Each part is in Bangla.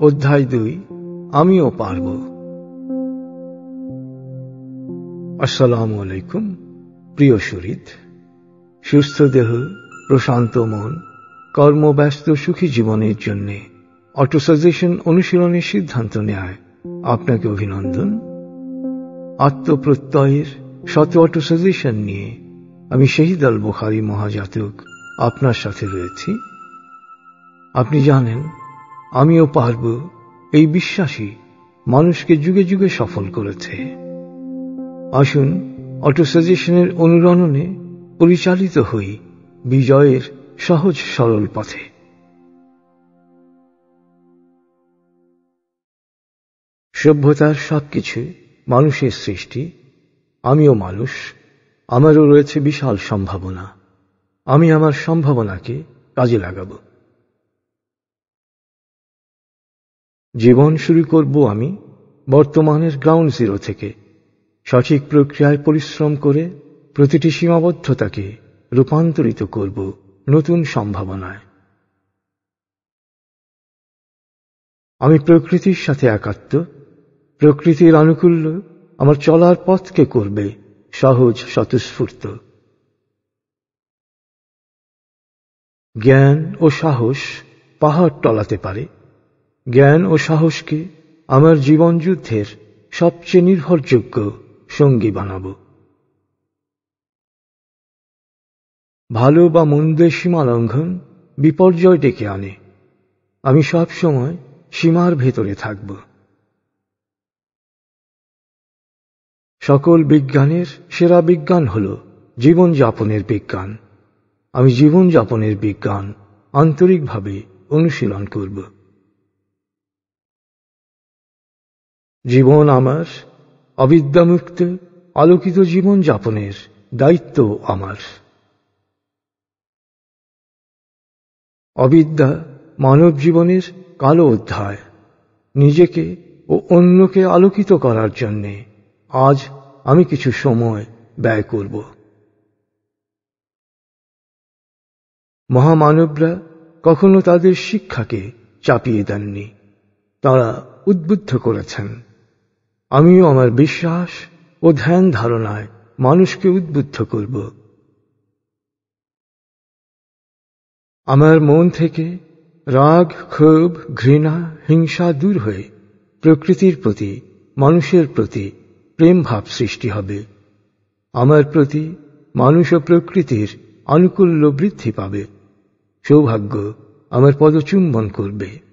অধ্যায় 2 আমিও পারব। আসসালামু আলাইকুম প্রিয় শরীদ। সুস্থ দেহ, প্রশান্ত মন, কর্মব্যস্ত সুখী জীবনের জন্য অটোসাজেশন অনুশীলনের সিদ্ধান্ত নেয় আপনাকে অভিনন্দন। আত্মপ্রত্যয়ের শত অটোসাজেশন নিয়ে আমি শহীদ আল বুখারী মহাজাতক আপনার সাথে রয়েছি। আপনি জানেন, আমিও পারব এই বিশ্বাসই মানুষকে যুগে যুগে সফল করেছে। আসুন অটোসাজেশনের অনুরণনে পরিচালিত হই বিজয়ের সহজ সরল পথে। সভ্যতার সবকিছু মানুষের সৃষ্টি। আমিও মানুষ, আমারও রয়েছে বিশাল সম্ভাবনা। আমি আমার সম্ভাবনাকে কাজে লাগাবো। জীবন শুরু করব আমি বর্তমানের গ্রাউন্ড জিরো থেকে, সঠিক প্রক্রিয়ায় পরিশ্রম করে প্রতিটি সীমাবদ্ধতাকে রূপান্তরিত করব নতুন সম্ভাবনায়। আমি প্রকৃতির সাথে একাত্ম। প্রকৃতির আনুকূল্য আমার চলার পথকে করবে সহজ স্বতঃস্ফূর্ত। জ্ঞান ও সাহস পাহাড় টলাতে পারে। জ্ঞান ও সাহসকে আমার জীবন যুদ্ধের সবচেয়ে নির্ভরযোগ্য সঙ্গী বানাব। ভালো বা মন্দের সীমা লঙ্ঘন বিপর্যয় ডেকে আনে। আমি সব সময় সীমার ভেতরে থাকব। সকল বিজ্ঞানের সেরা বিজ্ঞান হল জীবনযাপনের বিজ্ঞান। আমি জীবনযাপনের বিজ্ঞান আন্তরিকভাবে অনুশীলন করব। জীবন আমার, অবিদ্যামুক্ত আলোকিত জীবনযাপনের দায়িত্ব আমার। অবিদ্যা মানব জীবনের কালো অধ্যায়। নিজেকে ও অন্যকে আলোকিত করার জন্যে আজ আমি কিছু সময় ব্যয় করব। মহামানবরা কখনো তাদের শিক্ষাকে চাপিয়ে দেননি, তারা উদ্বুদ্ধ করেছেন। আমিও আমার বিশ্বাস ও ধ্যান ধারণায় মানুষকে উদ্বুদ্ধ করব। আমার মন থেকে রাগ, ক্ষোভ, ঘৃণা, হিংসা দূর হয়ে প্রকৃতির প্রতি, মানুষের প্রতি প্রেম ভাব সৃষ্টি হবে। আমার প্রতি মানুষ ও প্রকৃতির আনুকূল্য বৃদ্ধি পাবে। সৌভাগ্য আমার পদচুম্বন করবে।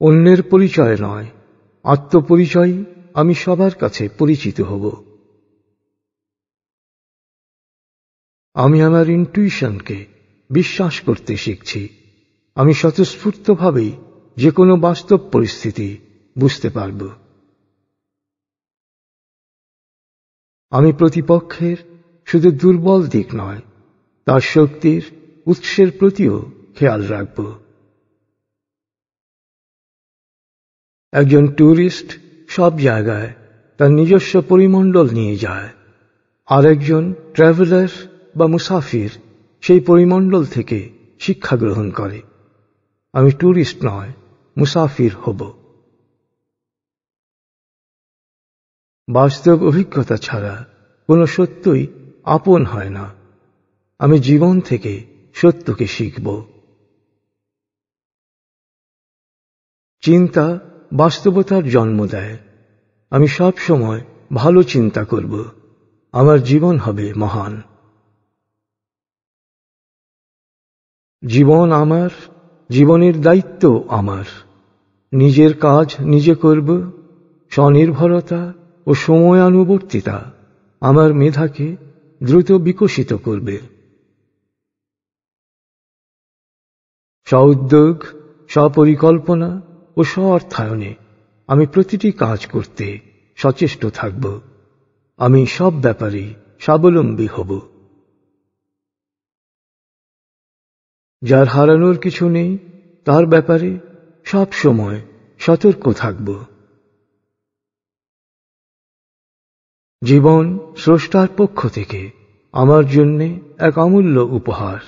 অন্যের পরিচয় নয়, আত্মপরিচয় আমি সবার কাছে পরিচিত হব। আমি আমার ইনটুইশনকে বিশ্বাস করতে শিখছি। আমি স্বতঃস্ফূর্তভাবেই যে কোনো বাস্তব পরিস্থিতি বুঝতে পারব। আমি প্রতিপক্ষের শুধু দুর্বল দিক নয়, তার শক্তির উৎসের প্রতিও খেয়াল রাখব। একজন ট্যুরিস্ট সব জায়গায় তার নিজস্ব পরিমণ্ডল নিয়ে যায়, আর একজন ট্রাভেলার বা মুসাফির সেই পরিমণ্ডল থেকে শিক্ষা গ্রহণ করে। আমি ট্যুরিস্ট নয়, মুসাফির হব। বাস্তব অভিজ্ঞতা ছাড়া কোনো সত্যই আপন হয় না। আমি জীবন থেকে সত্যকে শিখব। চিন্তা বাস্তবতার জন্ম দেয়। আমি সব সময় ভালো চিন্তা করব। আমার জীবন হবে মহান। জীবন আমার, জীবনের দায়িত্ব আমার। নিজের কাজ নিজে করব। স্বনির্ভরতা ও সময়ানুবর্তিতা আমার মেধাকে দ্রুত বিকশিত করবে। স্ব-উদ্যোগ, স্বপরিকল্পনা ও স্ব-অর্থায়নে আমি প্রতিটি কাজ করতে সচেষ্ট থাকব। আমি সব ব্যাপারে স্বাবলম্বী হব। যার হারানোর কিছু নেই, তার ব্যাপারে সব সময় সতর্ক থাকব। জীবন স্রষ্টার পক্ষ থেকে আমার জন্যে এক অমূল্য উপহার।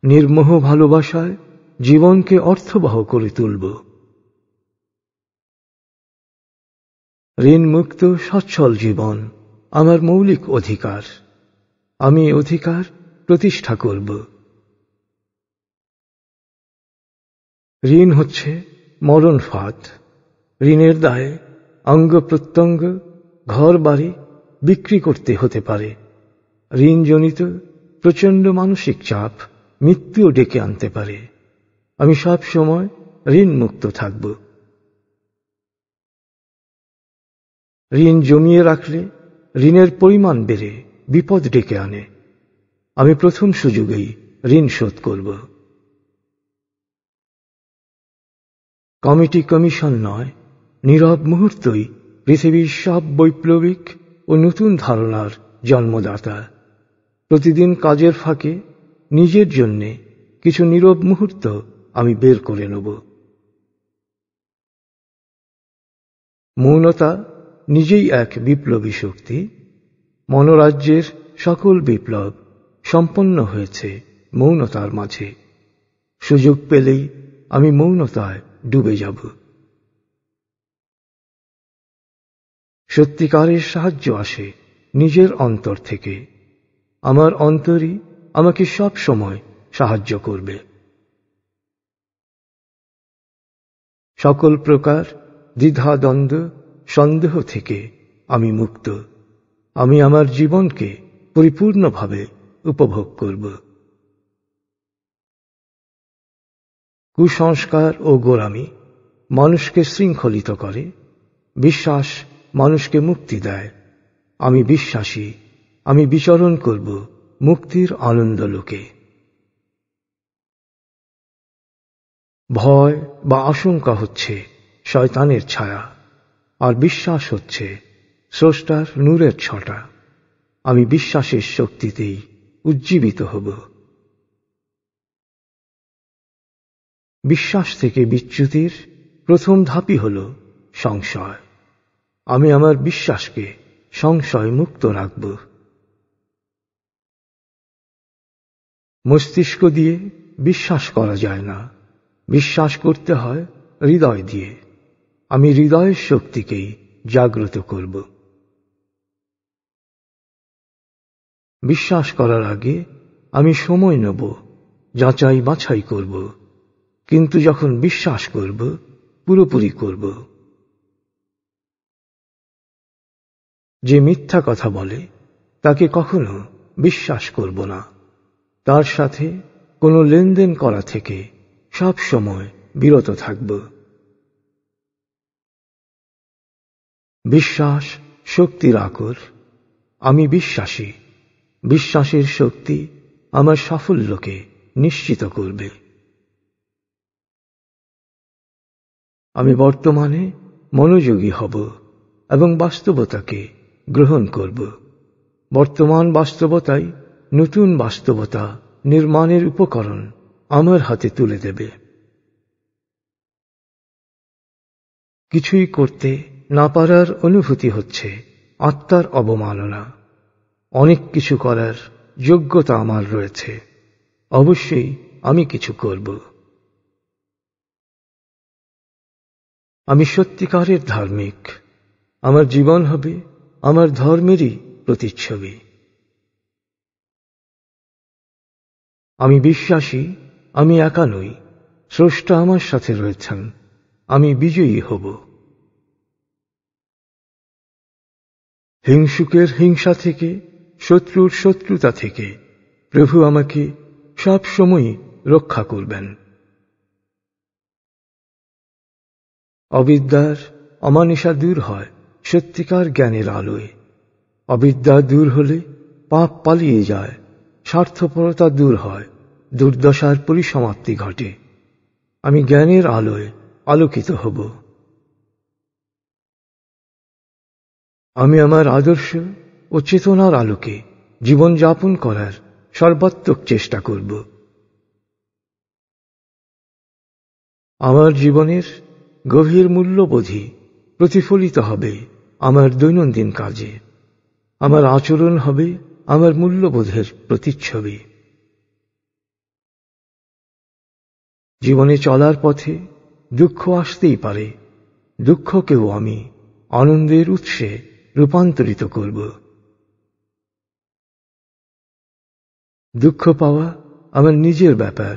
নির্মোহ ভালোবাসায় জীবনকে অর্থবহ করে তুলব। ঋণমুক্ত সচ্ছল জীবন আমার মৌলিক অধিকার। আমি অধিকার প্রতিষ্ঠা করব। ঋণ হচ্ছে মরণ ফাঁদ। ঋণের দায়ে অঙ্গ প্রত্যঙ্গ, ঘর বাড়ি বিক্রি করতে হতে পারে। ঋণজনিত প্রচণ্ড মানসিক চাপ মৃত্যুও ডেকে আনতে পারে। আমি সব সময় ঋণমুক্ত থাকব। ঋণ জমিয়ে রাখলে ঋণের পরিমাণ বেড়ে বিপদ ডেকে আনে। আমি প্রথম সুযোগেই ঋণ শোধ করব। কমিটি কমিশন নয়, নীরব মুহূর্তই পৃথিবীর সব বৈপ্লবিক ও নতুন ধারণার জন্মদাতা। প্রতিদিন কাজের ফাঁকে নিজের জন্যে কিছু নীরব মুহূর্ত আমি বের করে নেব। মৌনতা নিজেই এক বিপ্লবী শক্তি। মনোরাজ্যের সকল বিপ্লব সম্পন্ন হয়েছে মৌনতার মাঝে। সুযোগ পেলেই আমি মৌনতায় ডুবে যাব। সত্যিকারের সাহায্য আসে নিজের অন্তর থেকে। আমার অন্তরই আমাকে সব সময় সাহায্য করবে। সকল প্রকার দ্বিধা, দ্বন্দ্ব, সন্দেহ থেকে আমি মুক্ত। আমি আমার জীবনকে পরিপূর্ণভাবে উপভোগ করব। কুসংস্কার ও গোঁড়ামি মানুষকে শৃঙ্খলিত করে। বিশ্বাস মানুষকে মুক্তি দেয়। আমি বিশ্বাসী। আমি বিচরণ করব মুক্তির আনন্দ লোকে। ভয় বা আশঙ্কা হচ্ছে শয়তানের ছায়া, আর বিশ্বাস হচ্ছে স্রষ্টার নূরের ছটা। আমি বিশ্বাসের শক্তিতেই উজ্জীবিত হব। বিশ্বাস থেকে বিচ্যুতির প্রথম ধাপই হল সংশয়। আমি আমার বিশ্বাসকে সংশয় মুক্ত রাখব। মস্তিষ্ক দিয়ে বিশ্বাস করা যায় না, বিশ্বাস করতে হয় হৃদয় দিয়ে। আমি হৃদয়ের শক্তিকেই জাগ্রত করব। বিশ্বাস করার আগে আমি সময় নেব, যাচাই বাছাই করব। কিন্তু যখন বিশ্বাস করব, পুরোপুরি করব। যে মিথ্যা কথা বলে তাকে কখনো বিশ্বাস করব না। তার সাথে কোনো লেনদেন করা থেকে সব সময় বিরত থাকব। বিশ্বাস শক্তির আকর। আমি বিশ্বাসী। বিশ্বাসের শক্তি আমার সাফল্যকে নিশ্চিত করবে। আমি বর্তমানে মনোযোগী হব এবং বাস্তবতাকে গ্রহণ করব। বর্তমান বাস্তবতাই নতুন বাস্তবতা নির্মাণের উপকরণ আমার হাতে তুলে দেবে। কিছুই করতে না পারার অনুভূতি হচ্ছে আত্মার অবমাননা। অনেক কিছু করার যোগ্যতা আমার রয়েছে। অবশ্যই আমি কিছু করব। আমি সত্যিকারের ধার্মিক। আমার জীবন হবে আমার ধর্মেরই প্রতিচ্ছবি। আমি বিশ্বাসী আমি একা নই, স্রষ্টা আমার সাথে রয়েছেন। আমি বিজয়ী হব। হিংসুকের হিংসা থেকে, শত্রুর শত্রুতা থেকে প্রভু আমাকে সব সময় রক্ষা করবেন। অবিদ্যার অমানিসা দূর হয় সত্যিকার জ্ঞানের আলোয়। অবিদ্যা দূর হলে পাপ পালিয়ে যায়, স্বার্থপরতা দূর হয়, দুর্দশার পরিসমাপ্তি ঘটে। আমি জ্ঞানের আলোয় আলোকিত হব। আমি আমার আদর্শ ও চেতনার আলোকে জীবনযাপন করার সর্বাত্মক চেষ্টা করব। আমার জীবনের গভীর মূল্যবোধই প্রতিফলিত হবে আমার দৈনন্দিন কাজে। আমার আচরণ হবে আমার মূল্যবোধের প্রতিচ্ছবি। জীবনে চলার পথে দুঃখ আসতেই পারে, দুঃখকেও আমি আনন্দের উৎসে রূপান্তরিত করব। দুঃখ পাওয়া আমার নিজের ব্যাপার,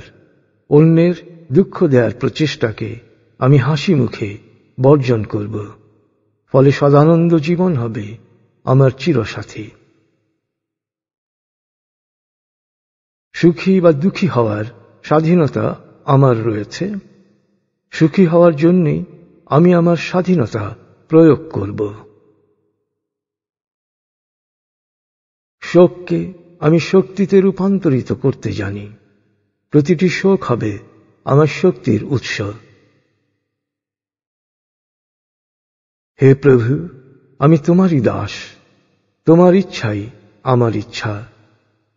অন্যের দুঃখ দেওয়ার প্রচেষ্টাকে আমি হাসি মুখে বর্জন করব। ফলে সদানন্দ জীবন হবে আমার চিরসাথী। সুখী বা দুঃখী হওয়ার স্বাধীনতা আমার রয়েছে। সুখী হওয়ার জন্যই আমি আমার স্বাধীনতা প্রয়োগ করব। শোককে আমি শক্তিতে রূপান্তরিত করতে জানি। প্রতিটি শোক হবে আমার শক্তির উৎস। হে প্রভু, আমি তোমারই দাস, তোমার ইচ্ছাই আমার ইচ্ছা।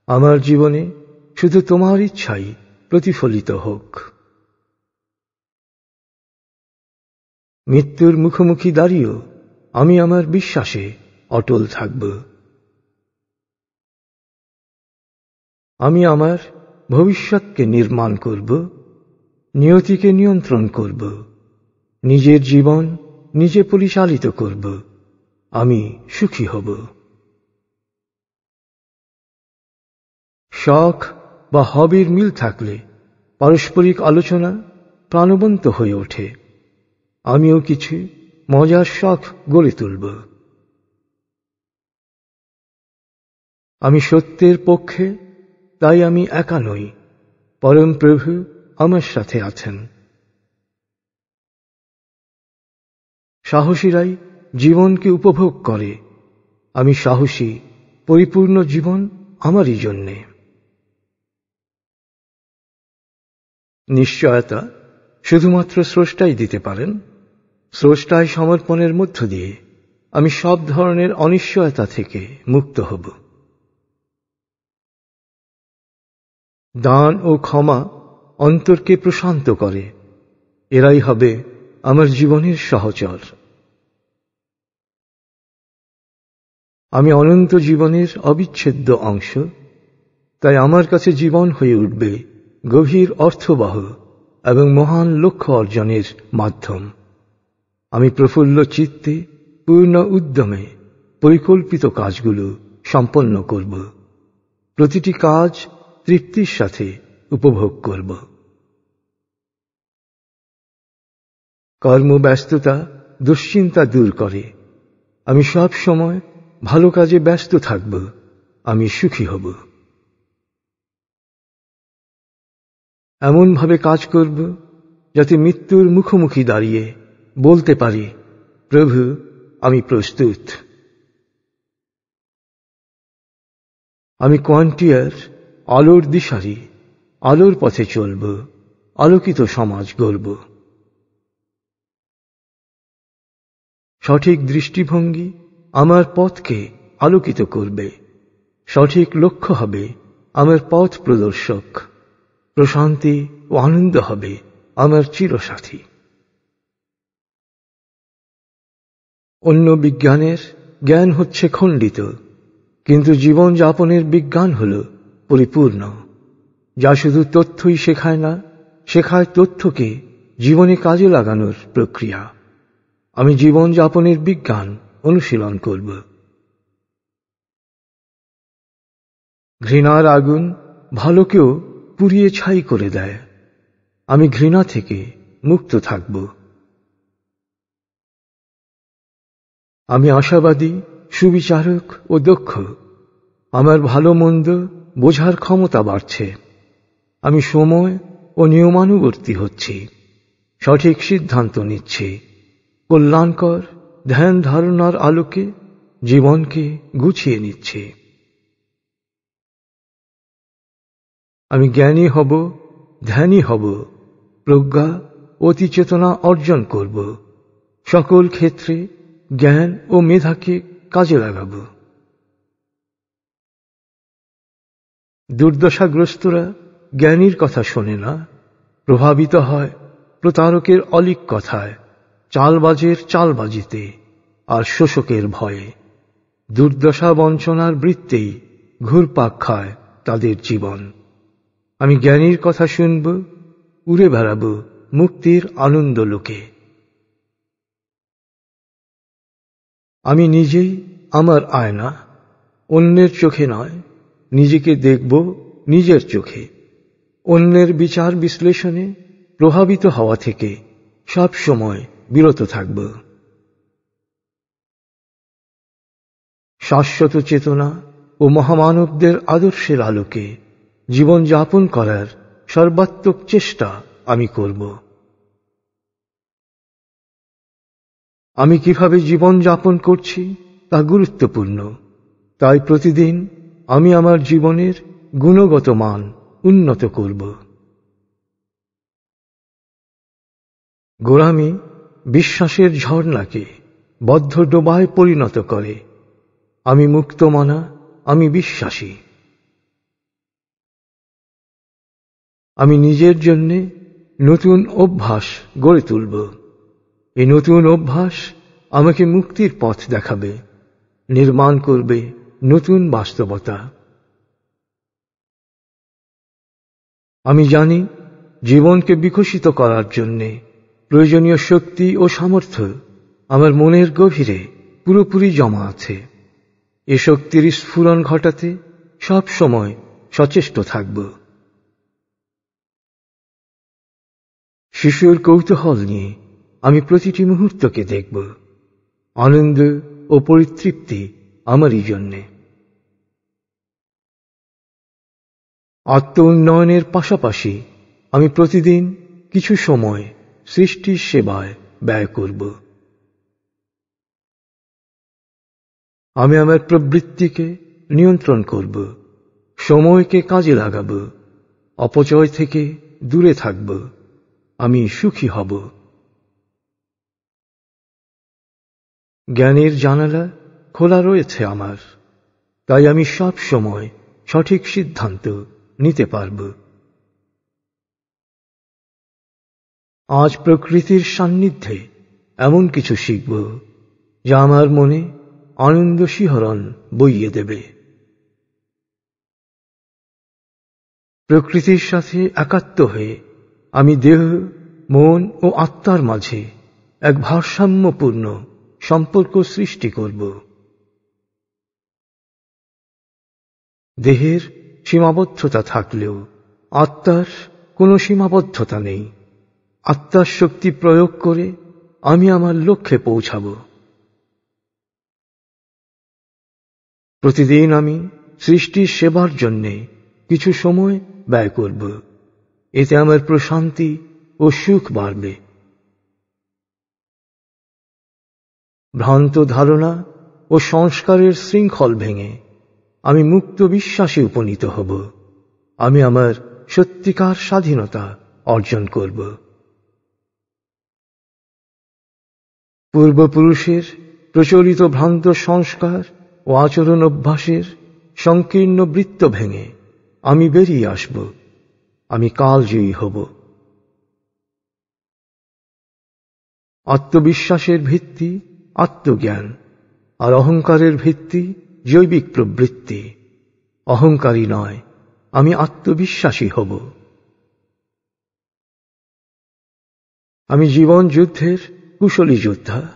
আমার জীবনে শুধু তোমার ইচ্ছাই প্রতিফলিত হোক। মৃত্যুর মুখোমুখি দাঁড়িয়েও আমি আমার বিশ্বাসে অটল থাকব। আমি আমার ভবিষ্যৎকে নির্মাণ করব, নিয়তিকে নিয়ন্ত্রণ করব, নিজের জীবন নিজে পরিচালিত করব। আমি সুখী হব। শখ বা হবির মিল থাকলে পারস্পরিক আলোচনা প্রাণবন্ত হয়ে ওঠে। আমিও কিছু মজার শখ গড়ে তুলব। আমি সত্যের পক্ষে, তাই আমি একা নই, পরম প্রভু আমার সাথে আছেন। সাহসীরাই জীবনকে উপভোগ করে। আমি সাহসী, পরিপূর্ণ জীবন আমারই জন্যে। নিশ্চয়তা শুধুমাত্র স্রষ্টাই দিতে পারেন। স্রষ্টায় সমর্পণের মধ্য দিয়ে আমি সব ধরনের অনিশ্চয়তা থেকে মুক্ত হব। দান ও ক্ষমা অন্তরকে প্রশান্ত করে। এরাই হবে আমার জীবনের সহচর। আমি অনন্ত জীবনের অবিচ্ছেদ্য অংশ, তাই আমার কাছে জীবন হয়ে উঠবে গভীর অর্থবহ এবং মহান লক্ষ্য অর্জনের মাধ্যম। আমি প্রফুল্ল চিত্তে পূর্ণ উদ্যমে পরিকল্পিত কাজগুলো সম্পন্ন করব। প্রতিটি কাজ তৃপ্তির সাথে উপভোগ করব। কর্মব্যস্ততা দুশ্চিন্তা দূর করে। আমি সব সময় ভালো কাজে ব্যস্ত থাকব। আমি সুখী হব। এমনভাবে কাজ করব যাতে মৃত্যুর মুখোমুখি দাঁড়িয়ে বলতে পারি, প্রভু, আমি প্রস্তুত। আমি কোয়ান্টিয়ার আলোর দিশারি, আলোর পথে চলব, আলোকিত সমাজ গড়ব। সঠিক দৃষ্টিভঙ্গি আমার পথকে আলোকিত করবে। সঠিক লক্ষ্য হবে আমার পথ প্রদর্শক। প্রশান্তি ও আনন্দ হবে আমার চিরসাথী। অন্য বিজ্ঞানের জ্ঞান হচ্ছে খণ্ডিত, কিন্তু জীবনযাপনের বিজ্ঞান হল পরিপূর্ণ, যা শুধু তথ্যই শেখায় না, শেখায় তথ্যকে জীবনে কাজে লাগানোর প্রক্রিয়া। আমি জীবনযাপনের বিজ্ঞান অনুশীলন করব। ঘৃণার আগুন ভালোকেও পুড়িয়ে ছাই করে দেয়। আমি ঘৃণা থেকে মুক্ত থাকব। আমি আশাবাদী, সুবিচারক ও দক্ষ। আমার ভালো মন্দ বোঝার ক্ষমতা বাড়ছে। আমি সময় ও নিয়মানুবর্তী হচ্ছি, সঠিক সিদ্ধান্ত নিচ্ছি। কল্যাণকর ধ্যান ধারণার আলোকে জীবনকে গুছিয়ে নিচ্ছি। আমি জ্ঞানী হব, ধ্যানী হব, প্রজ্ঞা অতি চেতনা অর্জন করব। সকল ক্ষেত্রে জ্ঞান ও মেধাকে কাজে লাগাব। দুর্দশাগ্রস্তরা জ্ঞানীর কথা শোনে না, প্রভাবিত হয় প্রতারকের অলিক কথায়, চালবাজের চালবাজিতে আর শোষকের ভয়ে। দুর্দশা বঞ্চনার বৃত্তেই ঘুরপাক খায় তাদের জীবন। আমি জ্ঞানীর কথা শুনব, উড়ে বেড়াব মুক্তির আনন্দ লোকে। আমি নিজেই আমার আয়না, অন্যের চোখে নয়, নিজেকে দেখব নিজের চোখে। অন্যের বিচার বিশ্লেষণে প্রভাবিত হওয়া থেকে সব সময় বিরত থাকব। শাশ্বত চেতনা ও মহামানবদের আদর্শের আলোকে জীবন যাপন করার সর্বাত্মক চেষ্টা আমি করব। আমি কিভাবে জীবন যাপন করছি তা গুরুত্বপূর্ণ, তাই প্রতিদিন আমি আমার জীবনের গুণগত মান উন্নত করব। গোঁড়ামি বিশ্বাসের ঝর্ণাকে বদ্ধ ডোবায় পরিণত করে। আমি মুক্তমনা, আমি বিশ্বাসী। আমি নিজের জন্য নতুন অভ্যাস গড়ে তুলব। এই নতুন অভ্যাস আমাকে মুক্তির পথ দেখাবে, নির্মাণ করবে নতুন বাস্তবতা। আমি জানি জীবনকে বিকশিত করার জন্য প্রয়োজনীয় শক্তি ও সামর্থ্য আমার মনের গভীরে পুরোপুরি জমা আছে। এ শক্তির স্ফুরণ ঘটাতে সব সময় সচেষ্ট থাকব। শিশুর কৌতূহল নিয়ে আমি প্রতিটি মুহূর্তকে দেখব। আনন্দ ও পরিতৃপ্তি আমারই জন্যে। আত্ম উন্নয়নের পাশাপাশি আমি প্রতিদিন কিছু সময় সৃষ্টির সেবায় ব্যয় করব। আমি আমার প্রবৃত্তিকে নিয়ন্ত্রণ করব, সময়কে কাজে লাগাব, অপচয় থেকে দূরে থাকব। আমি সুখী হব। জ্ঞানের জানালা খোলা রয়েছে আমার, তাই আমি সব সময় সঠিক সিদ্ধান্ত নিতে পারব। আজ প্রকৃতির সান্নিধ্যে এমন কিছু শিখব যা আমার মনে আনন্দ শিহরণ বইয়ে দেবে। প্রকৃতির সাথে একাত্ম হয়ে আমি দেহ, মন ও আত্মার মাঝে এক ভারসাম্যপূর্ণ সম্পর্ক সৃষ্টি করব। দেহের সীমাবদ্ধতা থাকলেও আত্মার কোনো সীমাবদ্ধতা নেই। আত্মার শক্তি প্রয়োগ করে আমি আমার লক্ষ্যে পৌঁছাব। প্রতিদিন আমি সৃষ্টির সেবার জন্য কিছু সময় ব্যয় করব। এতে আমার প্রশান্তি ও সুখ বাড়বে। ভ্রান্ত ধারণা ও সংস্কারের শৃঙ্খল ভেঙে আমি মুক্ত বিশ্বাসে উপনীত হব। আমি আমার সত্যিকার স্বাধীনতা অর্জন করব। পূর্বপুরুষের প্রচলিত ভ্রান্ত সংস্কার ও আচরণ অভ্যাসের সংকীর্ণ বৃত্ত ভেঙে আমি বেরিয়ে আসব। আমি কালজয়ী হব। আত্মবিশ্বাসের ভিত্তি আত্মজ্ঞান, আর অহংকারের ভিত্তি জৈবিক প্রবৃত্তি। অহংকারী নয়, আমি আত্মবিশ্বাসী হব। আমি জীবন যুদ্ধের কুশলী যোদ্ধা।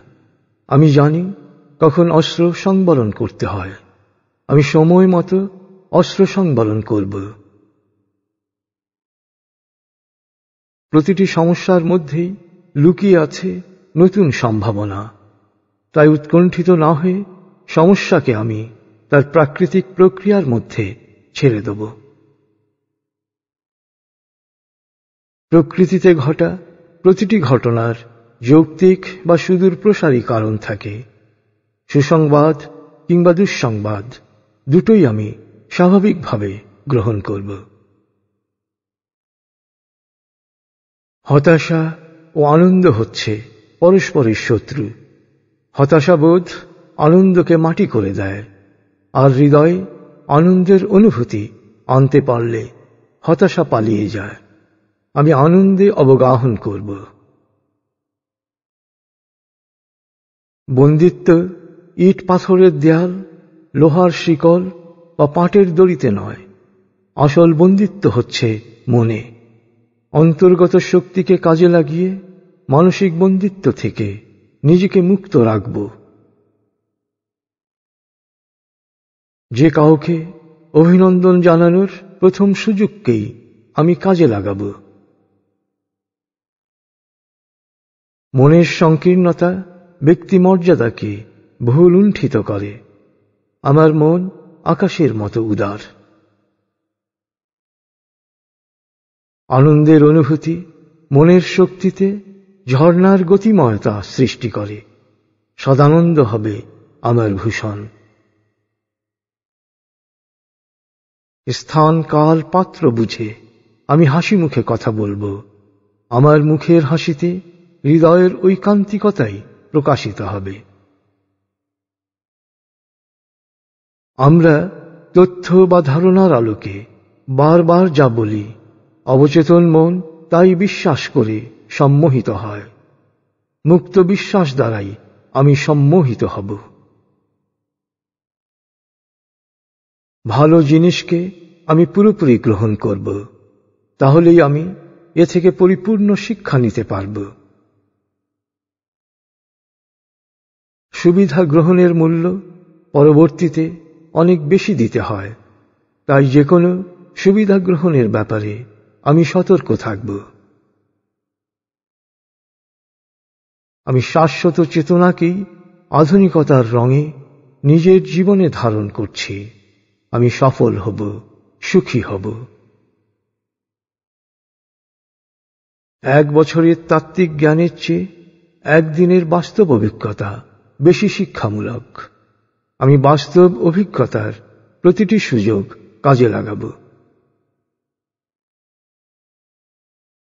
আমি জানি কখন অস্ত্র সংবরণ করতে হয়। আমি সময় মতো অস্ত্র সংবরণ করব। প্রতিটি সমস্যার মধ্যেই লুকিয়ে আছে নতুন সম্ভাবনা। তাই উৎকণ্ঠিত না হয়ে সমস্যাকে আমি তার প্রাকৃতিক প্রক্রিয়ার মধ্যে ছেড়ে দেব। প্রকৃতিতে ঘটা প্রতিটি ঘটনার যৌক্তিক বা সুদূরপ্রসারী কারণ থাকে। সুসংবাদ কিংবা দুঃসংবাদ দুটোই আমি স্বাভাবিকভাবে গ্রহণ করব। হতাশা ও আনন্দ হচ্ছে পরস্পরের শত্রু। হতাশাবোধ আনন্দকে মাটি করে দেয়, আর হৃদয়ে আনন্দের অনুভূতি আনতে পারলে হতাশা পালিয়ে যায়। আমি আনন্দে অবগাহন করব। বন্দিত্ব ইট পাথরের দেয়াল, লোহার শিকল বা পাটের দড়িতে নয়। আসল বন্দিত্ব হচ্ছে মনে। অন্তর্গত শক্তিকে কাজে লাগিয়ে মানসিক বন্দিত্ব থেকে নিজেকে মুক্ত রাখব। যে কাউকে অভিনন্দন জানানোর প্রথম সুযোগকেই আমি কাজে লাগাব। মনের সংকীর্ণতা ব্যক্তিমর্যাদাকে বহু লুণ্ঠিত করে। আমার মন আকাশের মতো উদার। আনন্দের অনুভূতি মনের শক্তিতে ঝর্ণার গতিময়তা সৃষ্টি করে। সদানন্দ হবে আমার ভূষণ। স্থান কাল পাত্র বুঝে আমি হাসি মুখে কথা বলবো। আমার মুখের হাসিতে হৃদয়ের ঐকান্তিকতাই প্রকাশিত হবে। আমরা তথ্য বা ধারণার আলোকে বারবার যা বলি, অবচেতন মন তাই বিশ্বাস করে সম্মোহিত হয়। মুক্ত বিশ্বাস দ্বারাই আমি সম্মোহিত হব। ভালো জিনিসকে আমি পুরোপুরি গ্রহণ করব, তাহলেই আমি এ থেকে পরিপূর্ণ শিক্ষা নিতে পারব। সুবিধা গ্রহণের মূল্য পরবর্তীতে অনেক বেশি দিতে হয়, তাই যে কোনো সুবিধা গ্রহণের ব্যাপারে আমি সতর্ক থাকব। আমি শাশ্বত চেতনাকেই আধুনিকতার রঙে নিজের জীবনে ধারণ করছি। আমি সফল হব, সুখী হব। 1 বছরের তাত্ত্বিক জ্ঞানের চেয়ে একদিনের বাস্তব অভিজ্ঞতা বেশি শিক্ষামূলক। আমি বাস্তব অভিজ্ঞতার প্রতিটি সুযোগ কাজে লাগাব।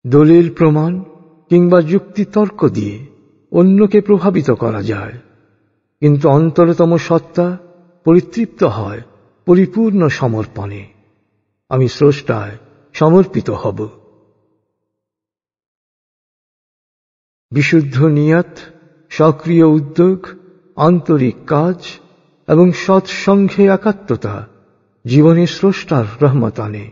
দলিল প্রমাণ কিংবা যুক্তিতর্ক দিয়ে অন্যকে প্রভাবিত করা যায়, কিন্তু অন্তরতম সত্তা পরিতৃপ্ত হয় পরিপূর্ণ সমর্পণে। আমি স্রষ্টায় সমর্পিত হব। বিশুদ্ধ নিয়ত, সক্রিয় উদ্যোগ, আন্তরিক কাজ এবং সৎসঙ্গে একাত্মতা জীবনে স্রষ্টার রহমত আনে।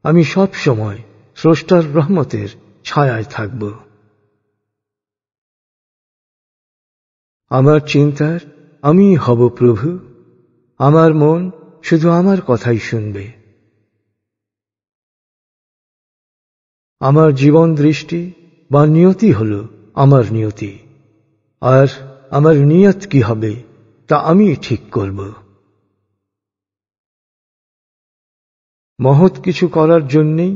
আমি সব সময় স্রষ্টার রহমতের ছায়ায় থাকব। আমার চিন্তার আমি হব প্রভু। আমার মন শুধু আমার কথাই শুনবে। আমার জীবন দৃষ্টি বা নিয়তি হল আমার নিয়তি, আর আমার নিয়ত কি হবে তা আমি ঠিক করব। মহৎ কিছু করার জন্যই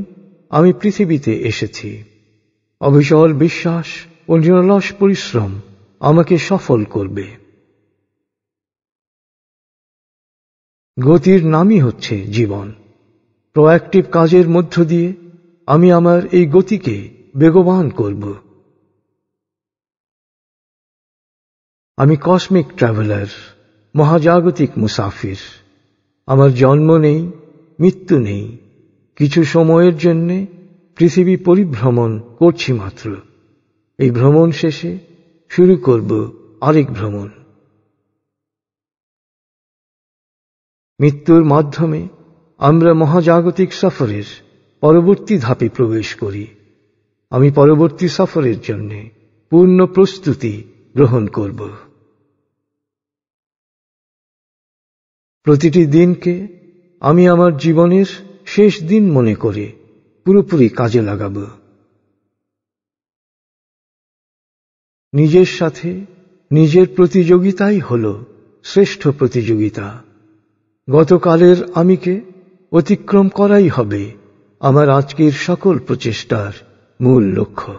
আমি পৃথিবীতে এসেছি। অবিচল বিশ্বাস ও নিরলস পরিশ্রম আমাকে সফল করবে। গতির নামই হচ্ছে জীবন। প্রোঅ্যাক্টিভ কাজের মধ্য দিয়ে আমি আমার এই গতিকে বেগবান করব। আমি কসমিক ট্রাভেলার, মহাজাগতিক মুসাফির। আমার জন্ম নেই, মৃত্যু নেই। কিছু সময়ের জন্য পৃথিবী পরিভ্রমণ করছি মাত্র। এই ভ্রমণ শেষে শুরু করব আরেক ভ্রমণ। মৃত্যুর মাধ্যমে আমরা মহাজাগতিক সফরের পরবর্তী ধাপে প্রবেশ করি। আমি পরবর্তী সফরের জন্য পূর্ণ প্রস্তুতি গ্রহণ করব। প্রতিটি দিনকে আমি আমার জীবনের শেষ দিন মনে করে পুরোপুরি কাজে লাগাব। নিজের সাথে নিজের প্রতিযোগিতাই হল শ্রেষ্ঠ প্রতিযোগিতা। গতকালের আমিকে অতিক্রম করাই হবে আমার আজকের সকল প্রচেষ্টার মূল লক্ষ্য।